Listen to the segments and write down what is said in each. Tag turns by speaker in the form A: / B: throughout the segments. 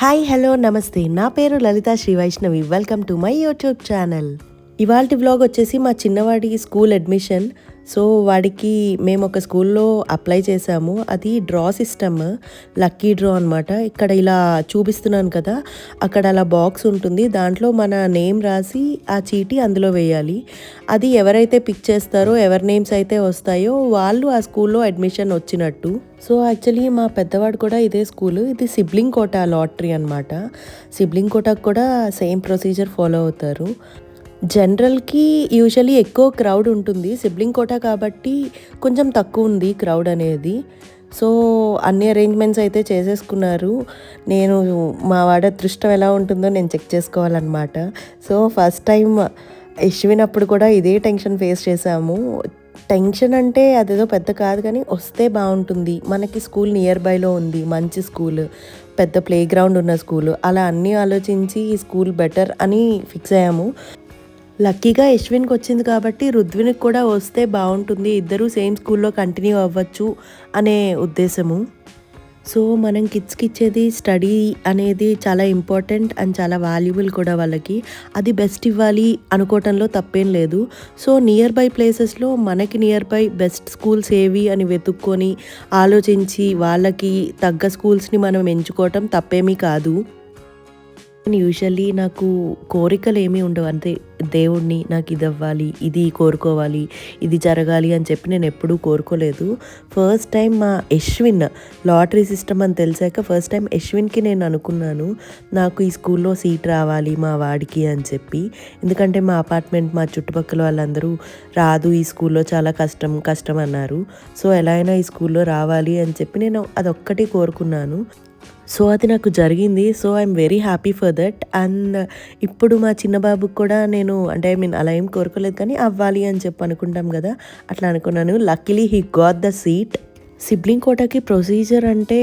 A: Hi hello నమస్తే నా పేరు Lalitha Sri Vaishnavi welcome to my YouTube channel. ఇవాల్టి వ్లాగ్ వచ్చేసి మా చిన్నవాడి స్కూల్ అడ్మిషన్. సో వాడికి మేము ఒక స్కూల్లో అప్లై చేసాము. అది డ్రా సిస్టమ్, లక్కీ డ్రా అనమాట. ఇక్కడ ఇలా చూపిస్తున్నాను కదా, అక్కడ అలా బాక్స్ ఉంటుంది, దాంట్లో మన నేమ్ రాసి ఆ చీటీ అందులో వేయాలి. అది ఎవరైతే పిక్ చేస్తారో, ఎవరి నేమ్స్ అయితే వస్తాయో వాళ్ళు ఆ స్కూల్లో అడ్మిషన్ వచ్చినట్టు. సో యాక్చువల్లీ మా పెద్దవాడు కూడా ఇదే స్కూలు. ఇది సిబ్లింగ్ కోటా లాటరీ అనమాట. సిబ్లింగ్ కోటాకు కూడా సేమ్ ప్రొసీజర్ ఫాలో అవుతారు. జనరల్కి యూజువలీ ఎక్కువ క్రౌడ్ ఉంటుంది, సిబ్లింగ్ కోటా కాబట్టి కొంచెం తక్కువ ఉంది క్రౌడ్ అనేది. సో అన్ని అరేంజ్మెంట్స్ అయితే చేసేసుకున్నారు. నేను మా వాడి అదృష్టం ఎలా ఉంటుందో నేను చెక్ చేసుకోవాలన్నమాట. సో ఫస్ట్ టైం యశ్విన్ అప్పుడు కూడా ఇదే టెన్షన్ ఫేస్ చేసాము. టెన్షన్ అంటే అదేదో పెద్ద కాదు, కానీ వస్తే బాగుంటుంది, మనకి స్కూల్ నియర్ బైలో ఉంది, మంచి స్కూల్, పెద్ద ప్లే గ్రౌండ్ ఉన్న స్కూల్, అలా అన్నీ ఆలోచించి ఈ స్కూల్ బెటర్ అని ఫిక్స్ అయ్యాము. లక్కీగా యశ్విన్కి వచ్చింది కాబట్టి రుద్విన్కి కూడా వస్తే బాగుంటుంది, ఇద్దరూ సేమ్ స్కూల్లో కంటిన్యూ అవ్వచ్చు అనే ఉద్దేశము. సో మనం కిడ్స్కి ఇచ్చేది స్టడీ అనేది చాలా ఇంపార్టెంట్ అండ్ చాలా వాల్యుబుల్ కూడా వాళ్ళకి. అది బెస్ట్ ఇవ్వాలి అనుకోవటంలో తప్పేం లేదు. సో నియర్ బై ప్లేసెస్లో మనకి నియర్ బై బెస్ట్ స్కూల్స్ ఏవి అని వెతుక్కొని ఆలోచించి వాళ్ళకి తగ్గ స్కూల్స్ని మనం ఎంచుకోవటం తప్పేమీ కాదు. యూజువల్లీ నాకు కోరికలు ఏమీ ఉండవు, అంతే దేవుడిని నాకు ఇది అవ్వాలి, ఇది కోరుకోవాలి, ఇది జరగాలి అని చెప్పి నేను ఎప్పుడూ కోరుకోలేదు. ఫస్ట్ టైం మా యశ్విన్ లాటరీ సిస్టమ్ అని తెలిసాక ఫస్ట్ టైం యశ్విన్కి నేను అనుకున్నాను నాకు ఈ స్కూల్లో సీట్ రావాలి మా వాడికి అని చెప్పి. ఎందుకంటే మా అపార్ట్మెంట్, మా చుట్టుపక్కల వాళ్ళందరూ రాదు ఈ స్కూల్లో, చాలా కష్టం అన్నారు. సో ఎలా అయినా ఈ స్కూల్లో రావాలి అని చెప్పి నేను అదొక్కటి కోరుకున్నాను. సో అది నాకు జరిగింది. So I'm very happy for that. And ఇప్పుడు మా చిన్న బాబుకి కూడా నేను అలా ఏం కోరుకోలేదు, కానీ అవ్వాలి అని చెప్పి అనుకుంటాం కదా, అట్లా అనుకున్నాను. Luckily he got the seat. Sibling కోటాకి ప్రొసీజర్ అంటే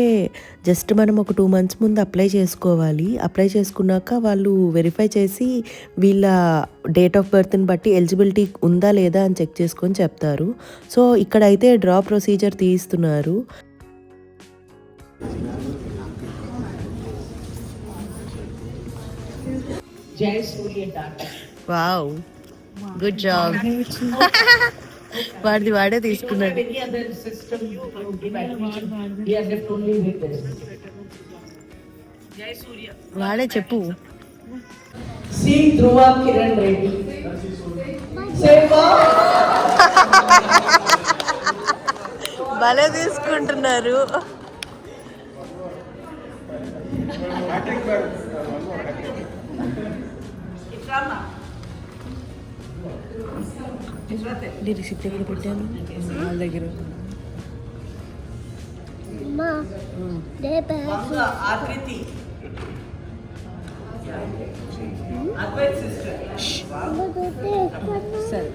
A: జస్ట్ మనం ఒక 2 months ముందు అప్లై చేసుకోవాలి. అప్లై చేసుకున్నాక వాళ్ళు వెరిఫై చేసి వీళ్ళ డేట్ ఆఫ్ బర్త్ని బట్టి ఎలిజిబిలిటీ ఉందా లేదా అని చెక్ చేసుకొని చెప్తారు. సో ఇక్కడైతే డ్రా ప్రొసీజర్ తీస్తున్నారు. Wow, good job. వాడిది వాడే తీసుకున్నాడు. వాడే చెప్పు. భలే తీసుకుంటున్నారు. రిసిప్ట్ ఎక్కడ పెట్టాను వాళ్ళ దగ్గర. సరే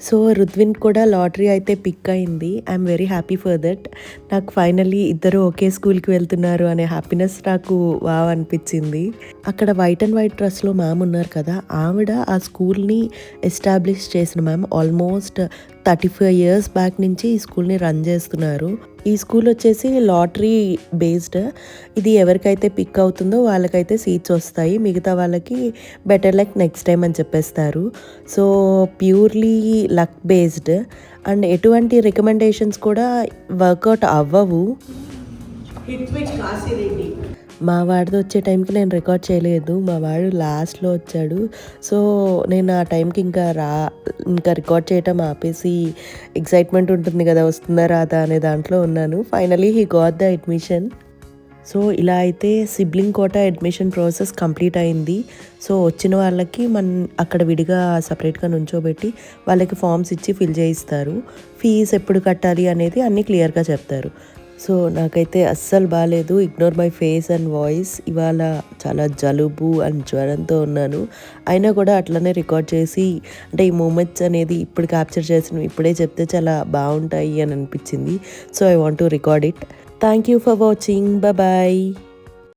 A: సో రుద్విన్ కూడా లాటరీ అయితే పిక్ అయింది. I'm very happy for that. నాకు ఫైనల్లీ ఇద్దరు ఒకే స్కూల్కి వెళ్తున్నారు అనే హ్యాపీనెస్ నాకు వావ్ అనిపించింది. అక్కడ వైట్ అండ్ వైట్ డ్రెస్లో మ్యామ్ ఉన్నారు కదా, ఆవిడ ఆ స్కూల్ని ఎస్టాబ్లిష్ చేసిన మ్యామ్. ఆల్మోస్ట్ 35 years బ్యాక్ నుంచి ఈ స్కూల్ని రన్ చేస్తున్నారు. ఈ స్కూల్ వచ్చేసి లాటరీ బేస్డ్. ఇది ఎవరికైతే పిక్ అవుతుందో వాళ్ళకైతే సీట్స్ వస్తాయి, మిగతా వాళ్ళకి బెటర్ లక్ నెక్స్ట్ టైం అని చెప్పేస్తారు. So purely luck based. And ఎటువంటి రికమెండేషన్స్ కూడా వర్కౌట్ అవ్వవు. మా వాడితో వచ్చే టైంకి నేను రికార్డ్ చేయలేదు, మా వాడు లాస్ట్లో వచ్చాడు. సో నేను ఆ టైంకి ఇంకా రికార్డ్ చేయటం ఆపేసి, ఎక్సైట్మెంట్ ఉంటుంది కదా వస్తుందా రాదా అనే దాంట్లో ఉన్నాను. Finally he got the admission. So ఇలా అయితే sibling quota admission process complete అయింది. సో వచ్చిన వాళ్ళకి అక్కడ విడిగా సపరేట్గా నుంచోబెట్టి వాళ్ళకి ఫామ్స్ ఇచ్చి ఫిల్ చేయిస్తారు. ఫీజు ఎప్పుడు కట్టాలి అనేది అన్నీ క్లియర్గా చెప్తారు. సో నాకైతే అస్సలు బాగాలేదు, ignore my face and voice. ఇవాళ చాలా జలుబు అండ్ జ్వరంతో ఉన్నాను. అయినా కూడా అట్లనే రికార్డ్ చేసి, ఈ మూమెంట్స్ అనేది ఇప్పుడు క్యాప్చర్ చేసిన ఇప్పుడే చెప్తే చాలా బాగుంటాయి అని అనిపించింది. So I want to record it. Thank you for watching. Bye.